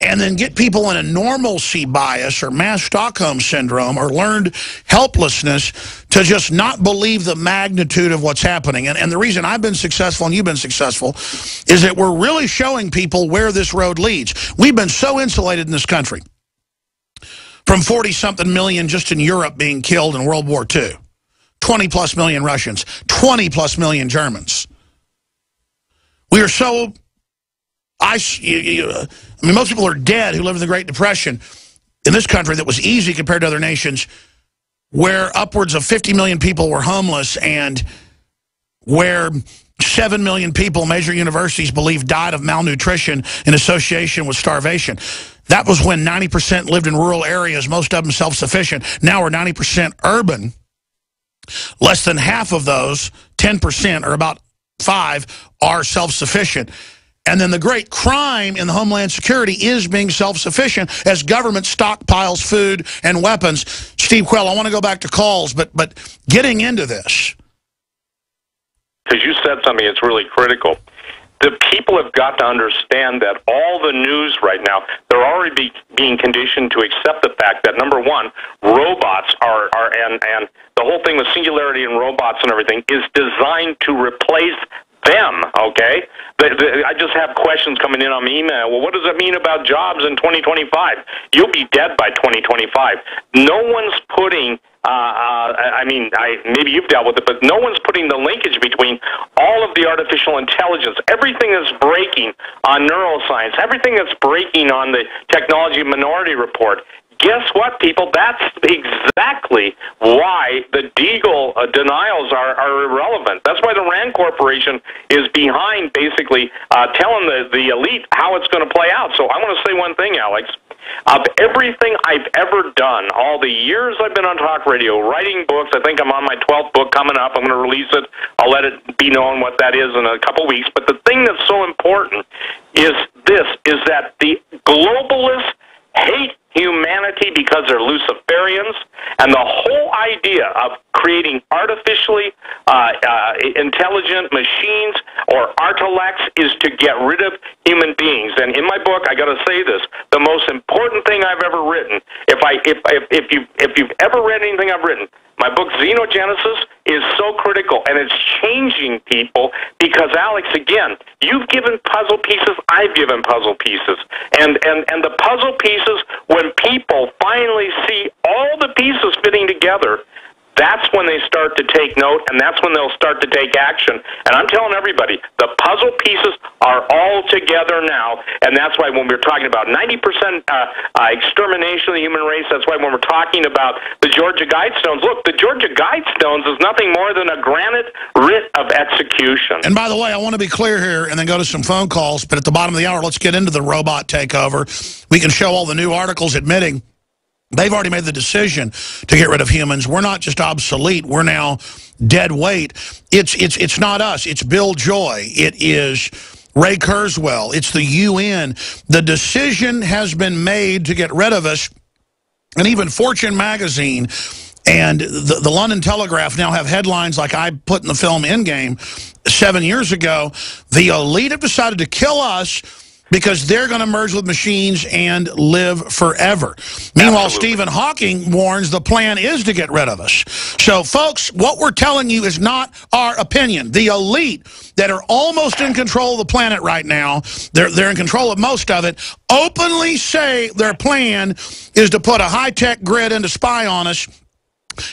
and then get people in a normalcy bias or mass Stockholm syndrome or learned helplessness to just not believe the magnitude of what's happening. And the reason I've been successful and you've been successful is that we're really showing people where this road leads. We've been so insulated in this country from 40-something million just in Europe being killed in World War II. 20-plus million Russians, 20-plus million Germans. We are so... I mean, most people are dead who lived in the Great Depression in this country that was easy compared to other nations where upwards of 50 million people were homeless and where 7 million people, major universities believe, died of malnutrition in association with starvation. That was when 90% lived in rural areas, most of them self-sufficient. Now we're 90% urban. Less than half of those, 10%, or about 5, are self-sufficient. And then the great crime in the Homeland Security is being self-sufficient as government stockpiles food and weapons. Steve Quayle, I want to go back to calls, but getting into this. Because you said something that's really critical. The people have got to understand that all the news right now, they're already being conditioned to accept the fact that, number one, robots are and the whole thing with singularity and robots and everything is designed to replace them, okay? I just have questions coming in on my email. Well, what does it mean about jobs in 2025? You'll be dead by 2025. No one's putting, maybe you've dealt with it, but no one's putting the linkage between all of the artificial intelligence, everything that's breaking on neuroscience, everything that's breaking on the Technology Minority Report. Guess what, people? That's exactly why the Deagle denials are irrelevant. That's why the RAND Corporation is behind, basically, telling the elite how it's going to play out. So I want to say one thing, Alex. Of everything I've ever done, all the years I've been on talk radio, writing books, I think I'm on my 12th book coming up. I'm going to release it. I'll let it be known what that is in a couple weeks. But the thing that's so important is that the globalists hate humanity because they're Luciferians, and the whole idea of creating artificially intelligent machines or artilects is to get rid of human beings. And in my book, I got to say this: the most important thing I've ever written. If you've ever read anything I've written, my book Xenogenesis is so critical, and it's changing people because, Alex, again, you've given puzzle pieces, I've given puzzle pieces. And the puzzle pieces, when people finally see all the pieces fitting together, that's when they start to take note, and that's when they'll start to take action. And I'm telling everybody, the puzzle pieces are all together now, and that's why when we're talking about 90% extermination of the human race, that's why when we're talking about the Georgia Guidestones, look, the Georgia Guidestones is nothing more than a granite writ of execution. And by the way, I want to be clear here and then go to some phone calls, but at the bottom of the hour, let's get into the robot takeover. We can show all the new articles admitting they've already made the decision to get rid of humans. We're not just obsolete. We're now dead weight. It's not us. It's Bill Joy. It is Ray Kurzweil. It's the UN. The decision has been made to get rid of us. And even Fortune magazine and the London Telegraph now have headlines like I put in the film Endgame 7 years ago. The elite have decided to kill us because they're going to merge with machines and live forever. Meanwhile, absolutely, Stephen Hawking warns the plan is to get rid of us. So, folks, what we're telling you is not our opinion. The elite that are almost in control of the planet right now, they're in control of most of it, openly say their plan is to put a high-tech grid and to spy on us,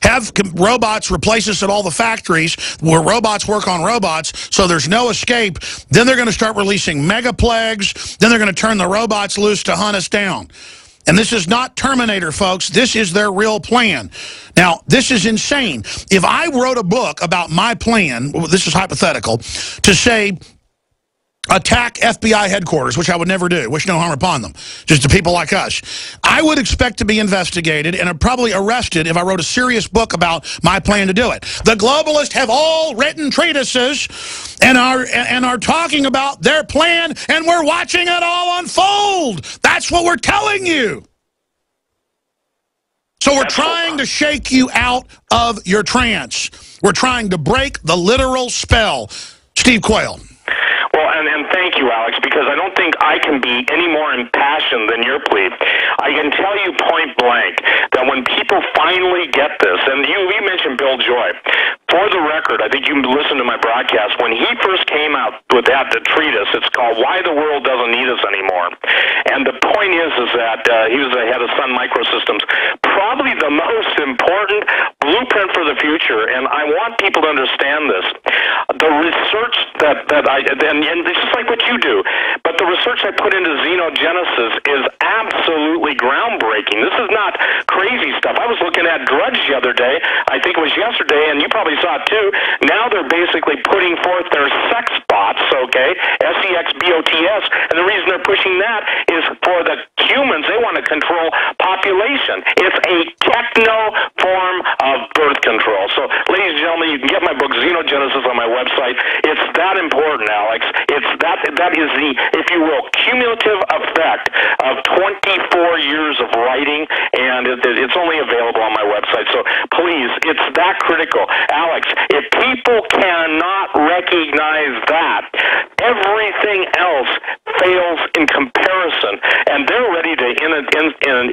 have robots replace us at all the factories where robots work on robots, so there's no escape. Then they're going to start releasing mega plagues. Then they're going to turn the robots loose to hunt us down. And this is not Terminator, folks. This is their real plan. Now, this is insane. If I wrote a book about my plan, this is hypothetical, to say, attack FBI headquarters, which I would never do, wish no harm upon them, just to people like us, I would expect to be investigated and probably arrested if I wrote a serious book about my plan to do it. The globalists have all written treatises and are talking about their plan, and we're watching it all unfold. That's what we're telling you. So we're trying to shake you out of your trance. We're trying to break the literal spell. Steve Quayle. Well, and thank thank you, Alex, because I don't think I can be any more impassioned than your plea. I can tell you point blank that when people finally get this, and you mentioned Bill Joy. For the record, I think you listened to my broadcast. When he first came out with that treatise, it's called Why the World Doesn't Need Us Anymore. And the point is that he was the head of Sun Microsystems, probably the most important blueprint for the future. And I want people to understand this. The research and it's just like what you do, but the research I put into xenogenesis is absolutely groundbreaking. This is not crazy stuff. I was looking at Drudge the other day, I think it was yesterday, and you probably saw it too. Now they're basically putting forth their sex bots, okay, SEXBOTS, and the reason they're pushing that is for the humans. They want to control population. It's a techno form of birth control. So, ladies and gentlemen, you can get my book, Xenogenesis, on my website. It's that important, Alex. It's that is the, if you will, cumulative effect of 24 years of writing, and it's only available on my website. So please, it's that critical. Alex, if people cannot recognize that, everything else fails in comparison, and they're ready to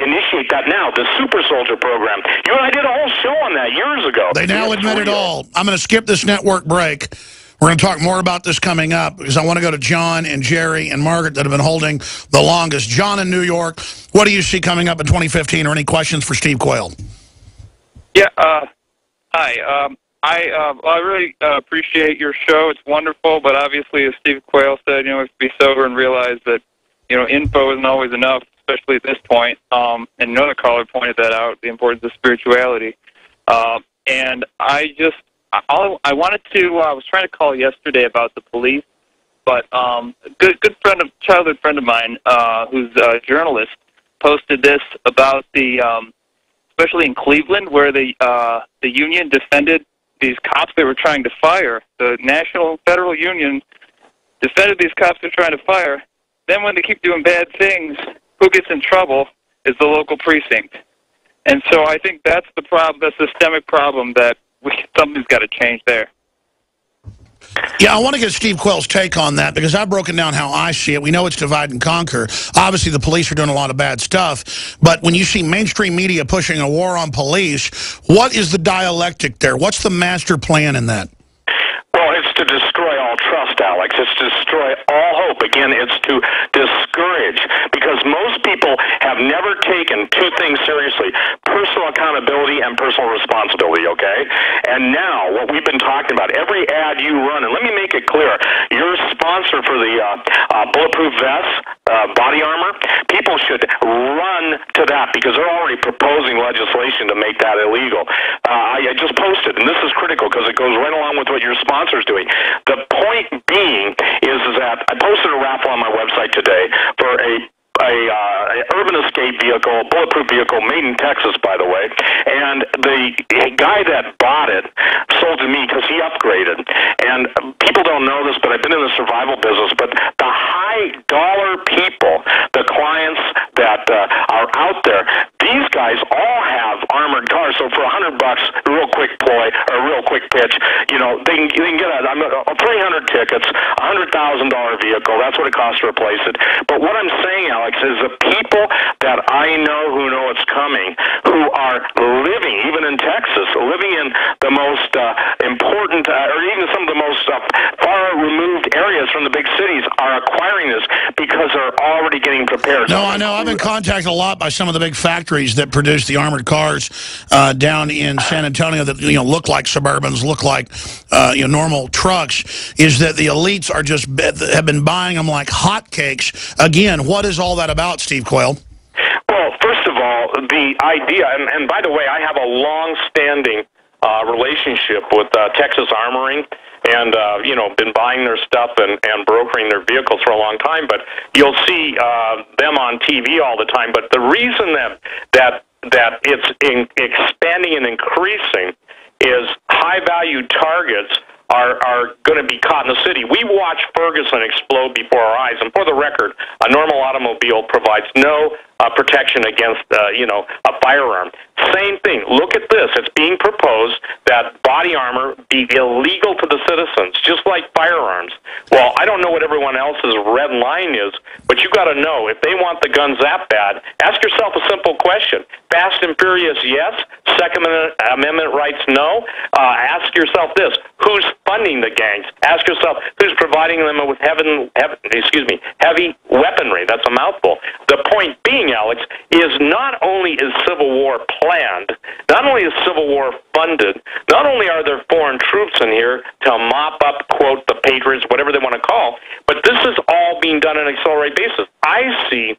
initiate that now, the Super Soldier program. You and I did a whole show on that years ago. They now admit it all. I'm going to skip this network break. We're going to talk more about this coming up because I want to go to John and Jerry and Margaret that have been holding the longest. John in New York, what do you see coming up in 2015, or any questions for Steve Quayle? Yeah, hi. I really appreciate your show. It's wonderful, but obviously, as Steve Quayle said, we have to be sober and realize that, info isn't always enough, especially at this point. And another caller pointed that out, the importance of spirituality. And I wanted to, I was trying to call yesterday about the police, but good friend of, childhood friend of mine, who's a journalist, posted this about the, especially in Cleveland, where the union defended these cops they were trying to fire. The National Federal Union defended these cops they're trying to fire. Then when they keep doing bad things, who gets in trouble is the local precinct. And so I think that's the problem, the systemic problem that something's got to change there. Yeah, I want to get Steve Quayle's take on that because I've broken down how I see it. We know it's divide and conquer. Obviously, the police are doing a lot of bad stuff. But when you see mainstream media pushing a war on police, what is the dialectic there? What's the master plan in that? Well, it's to destroy all trust, Alex. It's to destroy all hope. Again, it's to discourage, because most people have never taken two things seriously: personal accountability and personal responsibility, okay? And now, what we've been talking about, every ad you run, and let me make it clear, your sponsor for the bulletproof vests, body armor, people should run to that because they're already proposing legislation to make that illegal. I just posted, and this is critical because it goes right along with what your sponsor's doing. The point being is that I posted a raffle on my website today for a urban escape vehicle, a bulletproof vehicle, made in Texas, by the way. And the guy that bought it sold to me because he upgraded. And people don't know this, but I've been in the survival business. But the high-dollar people, the clients that are out there, these guys all have armored cars. So for $100, a real quick ploy or a real quick pitch, they can get a 300 tickets, $100,000 vehicle. That's what it costs to replace it. But what I'm saying, Alex, is the people that I know who know it's coming, who are living, even in Texas, living in the most important, or even some of the most far-removed areas from the big cities, are acquiring this because they're already getting prepared. No, I know. I've been contacted a lot by some of the big factories that produce the armored cars down in San Antonio that look like Suburbans, look like normal trucks. Is that the elites are just have been buying them like hotcakes? Again, what is all that about, Steve Quayle? Well, first of all, the idea, and by the way, I have a long-standing relationship with Texas Armoring, and been buying their stuff and brokering their vehicles for a long time. But you'll see them on TV all the time. But the reason that it's expanding and increasing is high-value targets are going to be caught in the city. We watch Ferguson explode before our eyes, and for the record, a normal automobile provides no protection against, a firearm. Same thing. Look at this. It's being proposed that body armor be illegal to the citizens, just like firearms. Well, I don't know what everyone else's red line is, but you got to know, if they want the guns that bad, ask yourself a simple question. Fast and Furious, yes. Second Amendment rights, no. Ask yourself this: who's funding the gangs? Ask yourself who's providing them with heavy weaponry. That's a mouthful. The point being, Alex, is not only is civil war planned, not only is civil war funded, not only are there foreign troops in here to mop up, quote, the patriots, whatever they want to call, but this is all being done on an accelerated basis. I see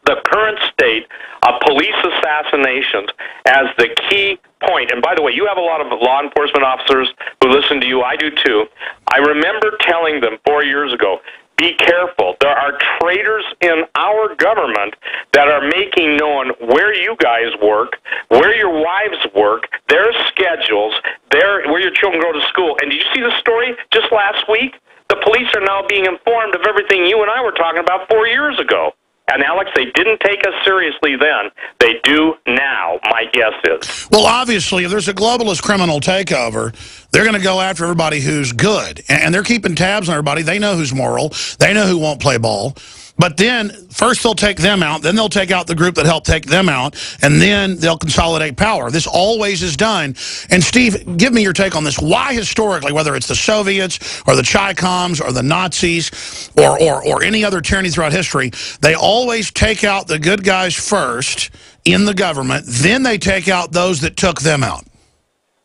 the current state of police assassinations as the key point. And by the way, you have a lot of law enforcement officers who listen to you. I do too. I remember telling them 4 years ago, be careful. There are traitors in our government that are making known where you guys work, where your wives work, their schedules, where your children go to school. And did you see the story just last week? The police are now being informed of everything you and I were talking about 4 years ago. And, Alex, they didn't take us seriously then. They do now, my guess is. Well, obviously, if there's a globalist criminal takeover, they're going to go after everybody who's good. And they're keeping tabs on everybody. They know who's moral. They know who won't play ball. But then, first they'll take them out, then they'll take out the group that helped take them out, and then they'll consolidate power. This always is done. And, Steve, give me your take on this. Why historically, whether it's the Soviets or the Chi-Coms or the Nazis or any other tyranny throughout history, they always take out the good guys first in the government, then they take out those that took them out?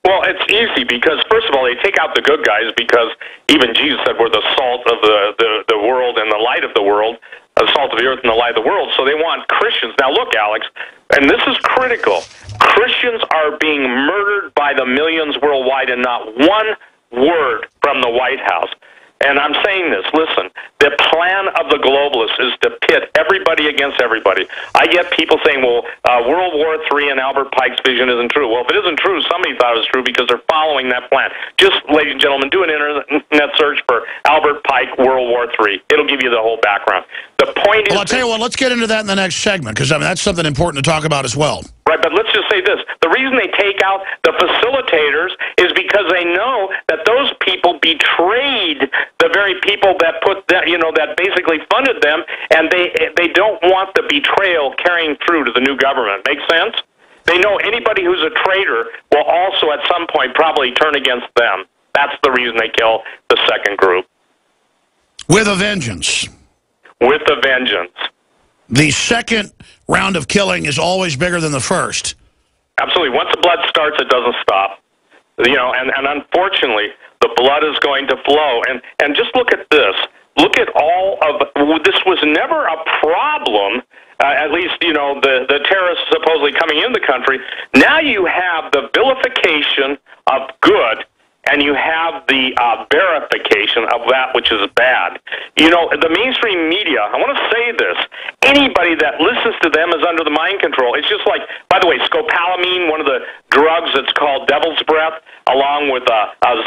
Well, it's easy because, first of all, they take out the good guys because even Jesus said we're the salt of the world and the light of the world, the salt of the earth and the light of the world. So they want Christians. Now, look, Alex, and this is critical. Christians are being murdered by the millions worldwide, and not one word from the White House. And I'm saying this, listen, the plan of the globalists is to pit everybody against everybody. I get people saying, well, World War III and Albert Pike's vision isn't true. Well, if it isn't true, somebody thought it was true because they're following that plan. Just, ladies and gentlemen, do an internet search for Albert Pike, World War III. It'll give you the whole background. The point is... Well, I'll tell you what, let's get into that in the next segment, because I mean, that's something important to talk about as well. Right, but let's just say this. The reason they take out the facilitators is because they know that those people betrayed the very people that put that, that basically funded them, and they don't want the betrayal carrying through to the new government. Make sense? They know anybody who's a traitor will also at some point probably turn against them. That's the reason they kill the second group. With a vengeance. With a vengeance. The second round of killing is always bigger than the first. Absolutely. Once the blood starts, it doesn't stop. And unfortunately, the blood is going to flow. And just look at this. Look at all of this. Was never a problem. At least, the terrorists supposedly coming in the country. Now you have the vilification of good, and you have the verification of that which is bad. The mainstream media, I want to say this, anybody that listens to them is under the mind control. It's just like, by the way, scopolamine, one of the drugs that's called devil's breath, along with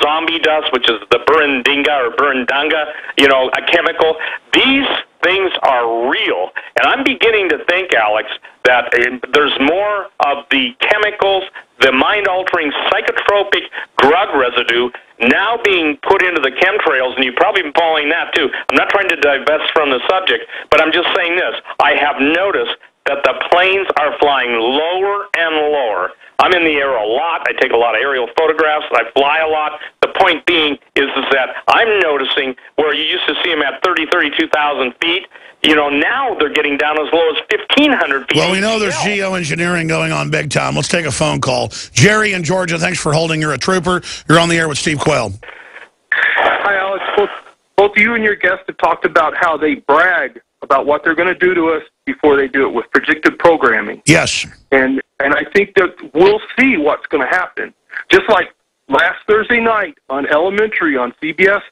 zombie dust, which is the burundanga or burundanga, a chemical. These things are real. And I'm beginning to think, Alex, that there's more of the chemicals, the mind-altering psychotropic drug residue now being put into the chemtrails, and you've probably been following that too. I'm not trying to divest from the subject, but I'm just saying this. I have noticed that the planes are flying lower and lower. I'm in the air a lot. I take a lot of aerial photographs. I fly a lot. The point being is that I'm noticing where you used to see them at 32,000 feet, now they're getting down as low as 1,500 feet. Well, we know there's geoengineering going on big time. Let's take a phone call. Jerry in Georgia, thanks for holding. You're a trooper. You're on the air with Steve Quayle. Hi, Alex. Both you and your guests have talked about how they brag about what they're going to do to us before they do it with predictive programming. Yes. And I think that we'll see what's going to happen. Just like last Thursday night on Elementary on CBS,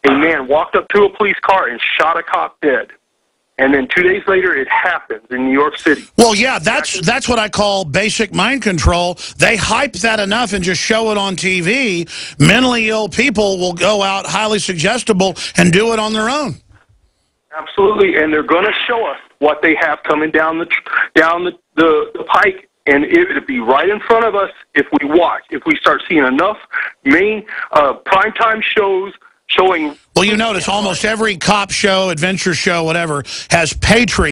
a man walked up to a police car and shot a cop dead. And then 2 days later, it happens in New York City. Well, yeah, that's what I call basic mind control. They hype that enough and just show it on TV. Mentally ill people will go out highly suggestible and do it on their own. Absolutely, and they're going to show us what they have coming down the pike, and it'll be right in front of us if we watch. If we start seeing enough main primetime shows showing. Well, you notice almost every cop show, adventure show, whatever, has Patriot